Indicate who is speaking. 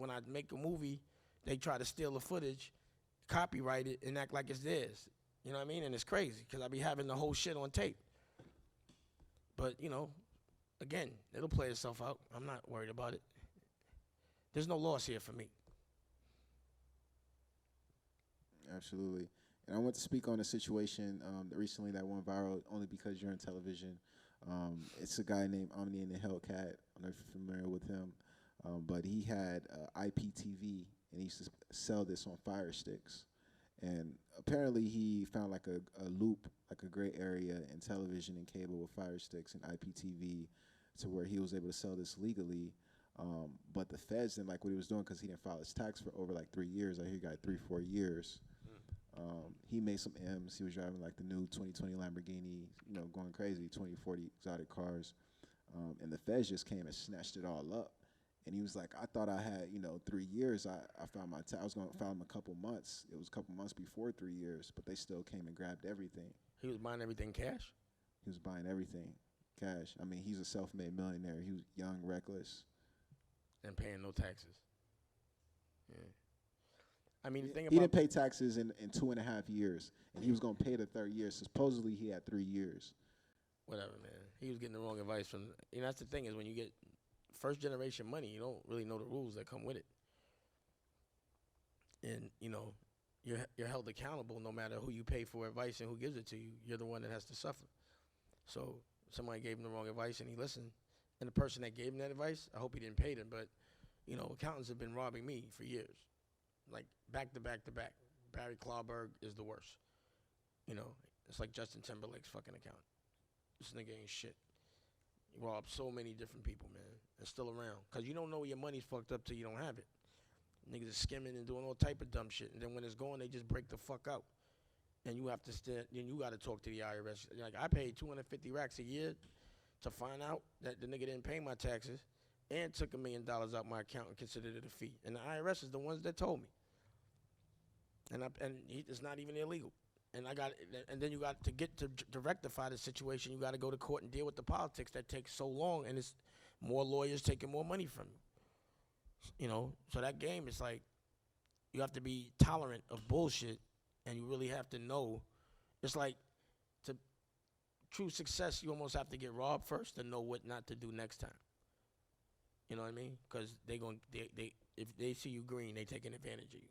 Speaker 1: when I make a movie, they try to steal the footage, copyright it, and act like it's theirs. You know what I mean? And it's crazy because I be having the whole shit on tape. But, you know, again, it'll play itself out. I'm not worried about it. There's no loss here for me.
Speaker 2: Absolutely. And I want to speak on a situation recently that went viral only because you're in television. It's a guy named Omni in the Hellcat. I don't know if you're familiar with him. But he had IPTV, and he used to sell this on Fire Sticks. And apparently he found like a loop, like a gray area in television and cable with Fire Sticks and IPTV to where he was able to sell this legally. But the feds didn't like what he was doing because he didn't file his tax for over like 3 years. I hear he got 3-4 years. He made some M's. He was driving like the new 2020 Lamborghini, you know, going crazy, 2040 exotic cars. And the feds just came and snatched it all up. And he was like, I thought I had, 3 years. I found my I was going to file him a couple months. It was a couple months before 3 years, but they still came and grabbed everything.
Speaker 1: He was buying everything cash?
Speaker 2: He was buying everything cash. I mean, he's a self-made millionaire. He was young, reckless.
Speaker 1: And paying no taxes. Yeah. I mean, the thing
Speaker 2: he
Speaker 1: about...
Speaker 2: didn't pay taxes in 2.5 years, and he was going to pay the third year. Supposedly, he had 3 years.
Speaker 1: Whatever, man. He was getting the wrong advice from... that's the thing is when you get first-generation money, you don't really know the rules that come with it. And, you're held accountable no matter who you pay for advice and who gives it to you. You're the one that has to suffer. So somebody gave him the wrong advice, and he listened. And the person that gave him that advice, I hope he didn't pay them, but, accountants have been robbing me for years. Like, back to back to back. Barry Clawberg is the worst. It's like Justin Timberlake's fucking accountant. This nigga ain't shit. He robbed so many different people, man. They're still around. Because you don't know your money's fucked up till you don't have it. Niggas are skimming and doing all type of dumb shit. And then when it's gone, they just break the fuck out. And you have to then you got to talk to the IRS. Like, I paid 250 racks a year to find out that the nigga didn't pay my taxes and took $1 million out my account and considered it a fee. And the IRS is the ones that told me. It's not even illegal. And then you got to get to rectify the situation. You got to go to court and deal with the politics that takes so long, and it's more lawyers taking more money from you. So that game is like you have to be tolerant of bullshit, and you really have to know. It's like to true success, you almost have to get robbed first to know what not to do next time. You know what I mean? Because if they see you green, they taking advantage of you.